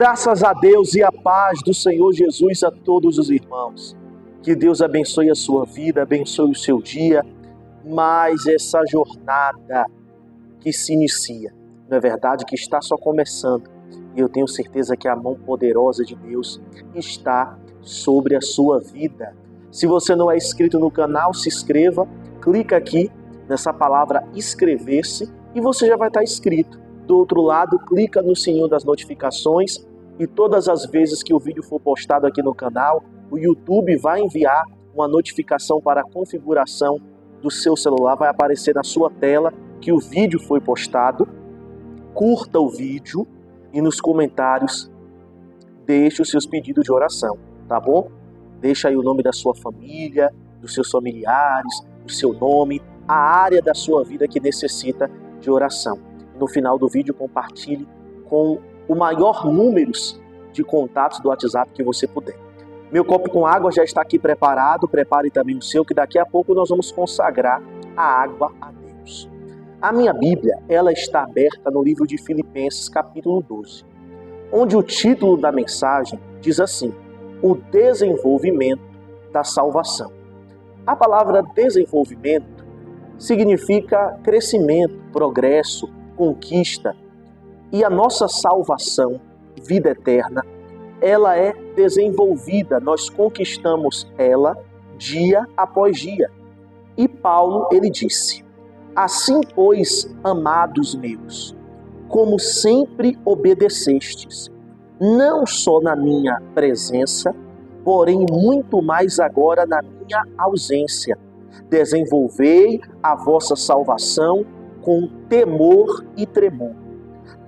Graças a Deus e a paz do Senhor Jesus a todos os irmãos. Que Deus abençoe a sua vida, abençoe o seu dia, mas essa jornada que se inicia, não é verdade, que está só começando. E eu tenho certeza que a mão poderosa de Deus está sobre a sua vida. Se você não é inscrito no canal, se inscreva, clica aqui nessa palavra inscrever-se e você já vai estar inscrito. Do outro lado, clica no sininho das notificações e todas as vezes que o vídeo for postado aqui no canal, o YouTube vai enviar uma notificação para a configuração do seu celular, vai aparecer na sua tela que o vídeo foi postado. Curta o vídeo e nos comentários deixe os seus pedidos de oração, tá bom? Deixa aí o nome da sua família, dos seus familiares, o seu nome, a área da sua vida que necessita de oração. No final do vídeo, compartilhe com o maior número de contatos do WhatsApp que você puder. Meu copo com água já está aqui preparado, prepare também o seu, que daqui a pouco nós vamos consagrar a água a Deus. A minha Bíblia, ela está aberta no livro de Filipenses, capítulo 12, onde o título da mensagem diz assim: o desenvolvimento da salvação. A palavra desenvolvimento significa crescimento, progresso, conquista, e a nossa salvação, vida eterna, ela é desenvolvida, nós conquistamos ela dia após dia. E Paulo, ele disse: assim, pois, amados meus, como sempre obedecestes, não só na minha presença, porém muito mais agora na minha ausência, desenvolvei a vossa salvação com temor e tremor,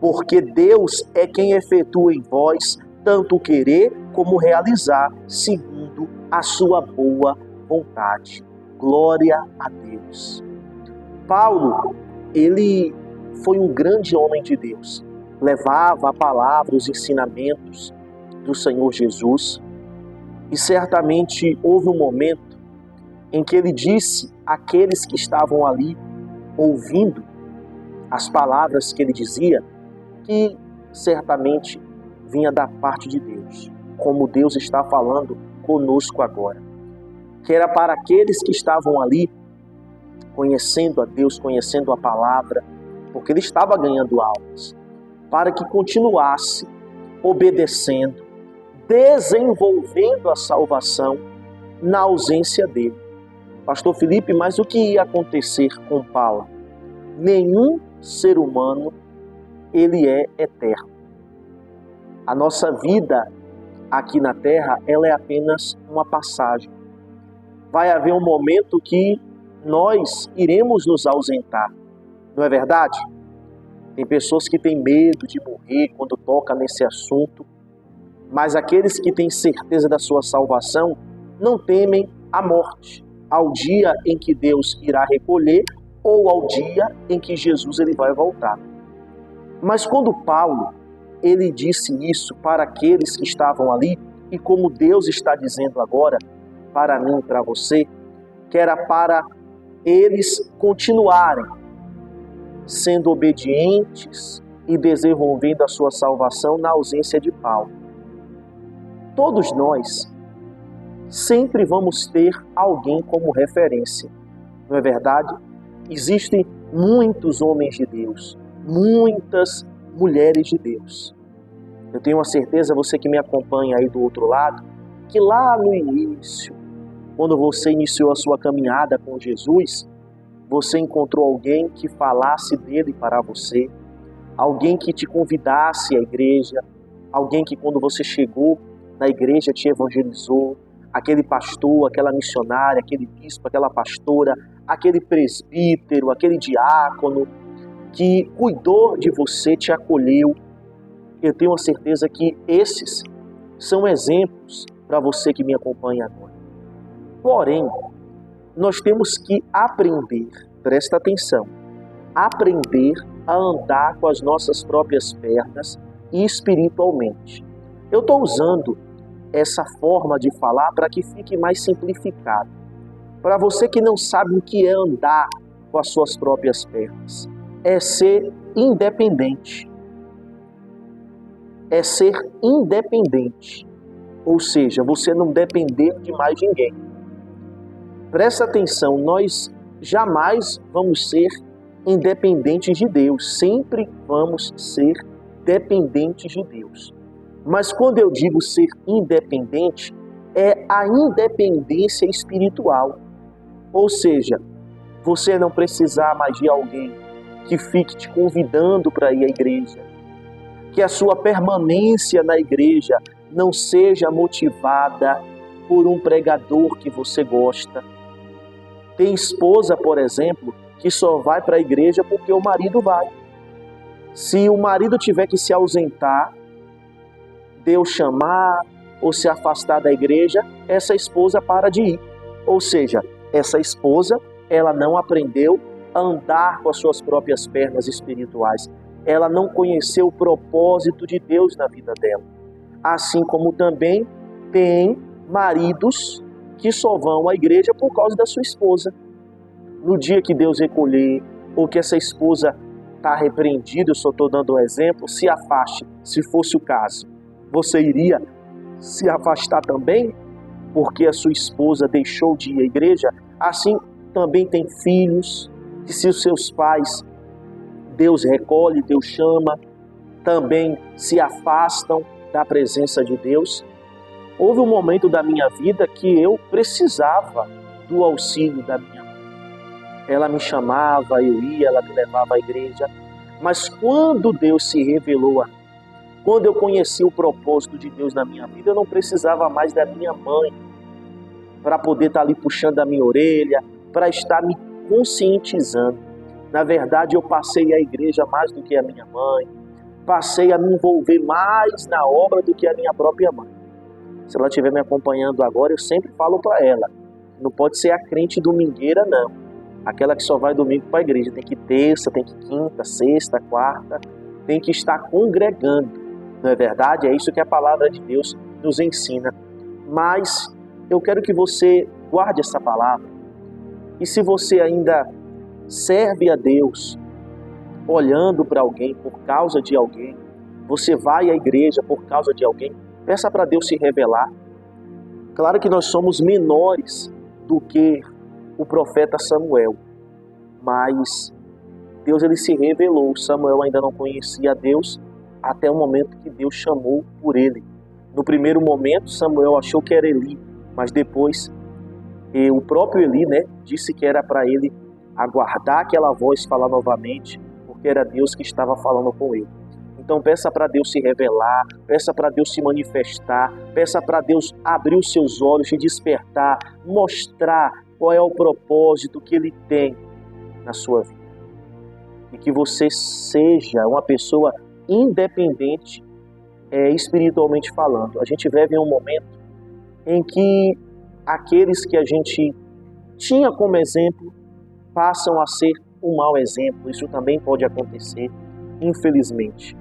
porque Deus é quem efetua em vós tanto querer como realizar, segundo a sua boa vontade. Glória a Deus. Paulo, ele foi um grande homem de Deus. Levava a palavra, os ensinamentos do Senhor Jesus. E certamente houve um momento em que ele disse àqueles que estavam ali ouvindo as palavras que ele dizia, que certamente vinha da parte de Deus, como Deus está falando conosco agora. Que era para aqueles que estavam ali conhecendo a Deus, conhecendo a palavra, porque ele estava ganhando almas, para que continuasse obedecendo, desenvolvendo a salvação na ausência dele. Pastor Felipe, mas o que ia acontecer com Paulo? Nenhum ser humano, ele é eterno. A nossa vida aqui na Terra, ela é apenas uma passagem. Vai haver um momento que nós iremos nos ausentar, não é verdade? Tem pessoas que têm medo de morrer quando toca nesse assunto, mas aqueles que têm certeza da sua salvação não temem a morte, ao dia em que Deus irá recolher ou ao dia em que Jesus ele vai voltar. Mas quando Paulo ele disse isso para aqueles que estavam ali, e como Deus está dizendo agora para mim e para você, que era para eles continuarem sendo obedientes e desenvolvendo a sua salvação na ausência de Paulo. Todos nós sempre vamos ter alguém como referência, não é verdade? Existem muitos homens de Deus, muitas mulheres de Deus. Eu tenho uma certeza, você que me acompanha aí do outro lado, que lá no início, quando você iniciou a sua caminhada com Jesus, você encontrou alguém que falasse dele para você, alguém que te convidasse à igreja, alguém que quando você chegou na igreja te evangelizou, aquele pastor, aquela missionária, aquele bispo, aquela pastora, aquele presbítero, aquele diácono que cuidou de você, te acolheu. Eu tenho a certeza que esses são exemplos para você que me acompanha agora. Porém, nós temos que aprender, presta atenção, aprender a andar com as nossas próprias pernas e espiritualmente. Eu estou usando essa forma de falar para que fique mais simplificado. Para você que não sabe o que é andar com as suas próprias pernas, é ser independente. é ser independente, ou seja, você não depender de mais ninguém. Presta atenção, nós jamais vamos ser independentes de Deus, sempre vamos ser dependentes de Deus. Mas quando eu digo ser independente, é a independência espiritual. Ou seja, você não precisar mais de alguém que fique te convidando para ir à igreja, que a sua permanência na igreja não seja motivada por um pregador que você gosta. Tem esposa, por exemplo, que só vai para a igreja porque o marido vai. Se o marido tiver que se ausentar, Deus chamar ou se afastar da igreja, essa esposa para de ir. Ou seja, essa esposa, ela não aprendeu a andar com as suas próprias pernas espirituais. Ela não conheceu o propósito de Deus na vida dela. Assim como também tem maridos que só vão à igreja por causa da sua esposa. No dia que Deus recolher, ou que essa esposa está repreendida, eu só estou dando um exemplo, se afaste, se fosse o caso. Você iria se afastar também porque a sua esposa deixou de ir à igreja? Assim também tem filhos que, se os seus pais, Deus recolhe, Deus chama, também se afastam da presença de Deus. Houve um momento da minha vida que eu precisava do auxílio da minha mãe. Ela me chamava, eu ia, ela me levava à igreja. Mas quando Deus se revelou a mim, quando eu conheci o propósito de Deus na minha vida, eu não precisava mais da minha mãe para poder estar ali puxando a minha orelha, para estar me conscientizando. Na verdade, eu passei a igreja mais do que a minha mãe, passei a me envolver mais na obra do que a minha própria mãe. Se ela estiver me acompanhando agora, eu sempre falo para ela, não pode ser a crente domingueira, não. Aquela que só vai domingo para a igreja, tem que ir terça, tem que ir quinta, sexta, quarta, tem que estar congregando. Não é verdade? É isso que a palavra de Deus nos ensina. Mas eu quero que você guarde essa palavra. E se você ainda serve a Deus, olhando para alguém, por causa de alguém, você vai à igreja por causa de alguém, peça para Deus se revelar. Claro que nós somos menores do que o profeta Samuel, mas Deus ele se revelou. Samuel ainda não conhecia a Deus até o momento que Deus chamou por ele. No primeiro momento, Samuel achou que era Eli, mas depois o próprio Eli, disse que era para ele aguardar aquela voz falar novamente, porque era Deus que estava falando com ele. Então peça para Deus se revelar, peça para Deus se manifestar, peça para Deus abrir os seus olhos, te despertar, mostrar qual é o propósito que Ele tem na sua vida. E que você seja uma pessoa independente, espiritualmente falando. A gente vive em um momento em que aqueles que a gente tinha como exemplo passam a ser um mau exemplo. Isso também pode acontecer, infelizmente.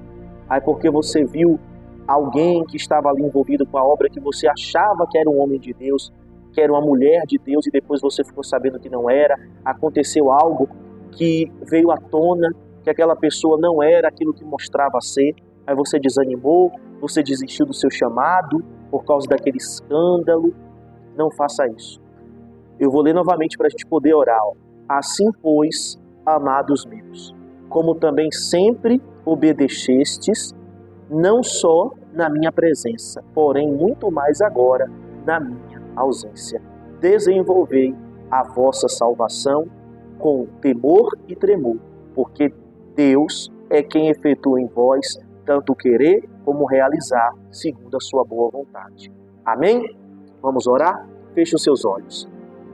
Aí porque você viu alguém que estava ali envolvido com a obra que você achava que era um homem de Deus, que era uma mulher de Deus, e depois você ficou sabendo que não era, aconteceu algo que veio à tona, que aquela pessoa não era aquilo que mostrava ser, aí você desanimou, você desistiu do seu chamado por causa daquele escândalo. Não faça isso. Eu vou ler novamente para a gente poder orar. Assim, pois, amados meus, como também sempre obedecestes, não só na minha presença, porém muito mais agora na minha ausência. Desenvolvei a vossa salvação com temor e tremor, porque Deus é quem efetua em vós tanto querer como realizar, segundo a sua boa vontade. Amém? Vamos orar? Feche os seus olhos.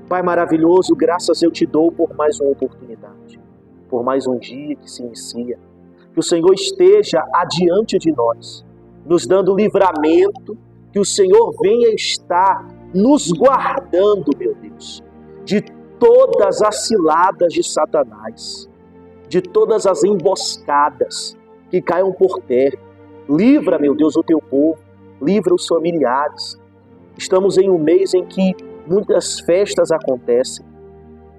Pai maravilhoso, graças eu te dou por mais uma oportunidade, por mais um dia que se inicia. Que o Senhor esteja adiante de nós, nos dando livramento, que o Senhor venha estar nos guardando, meu Deus, de todas as ciladas de Satanás, de todas as emboscadas que caiam por terra. Livra, meu Deus, o teu povo, livra os familiares. Estamos em um mês em que muitas festas acontecem.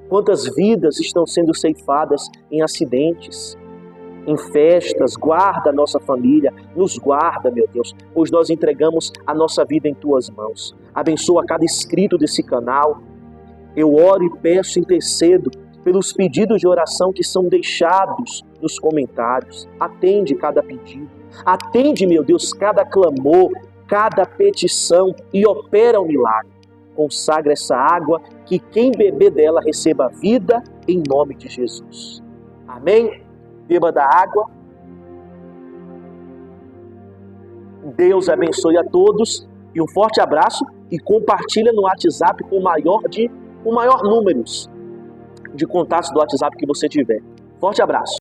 Quantas vidas estão sendo ceifadas em acidentes? em festas, guarda a nossa família, nos guarda, meu Deus, pois nós entregamos a nossa vida em Tuas mãos. Abençoa cada inscrito desse canal. Eu oro e peço, intercedo pelos pedidos de oração que são deixados nos comentários. Atende cada pedido, atende, meu Deus, cada clamor, cada petição e opera o milagre. Consagra essa água, que quem beber dela receba vida em nome de Jesus. Amém? Beba da água. Deus abençoe a todos e um forte abraço, e compartilha no WhatsApp com o maior número de contatos do WhatsApp que você tiver. Forte abraço.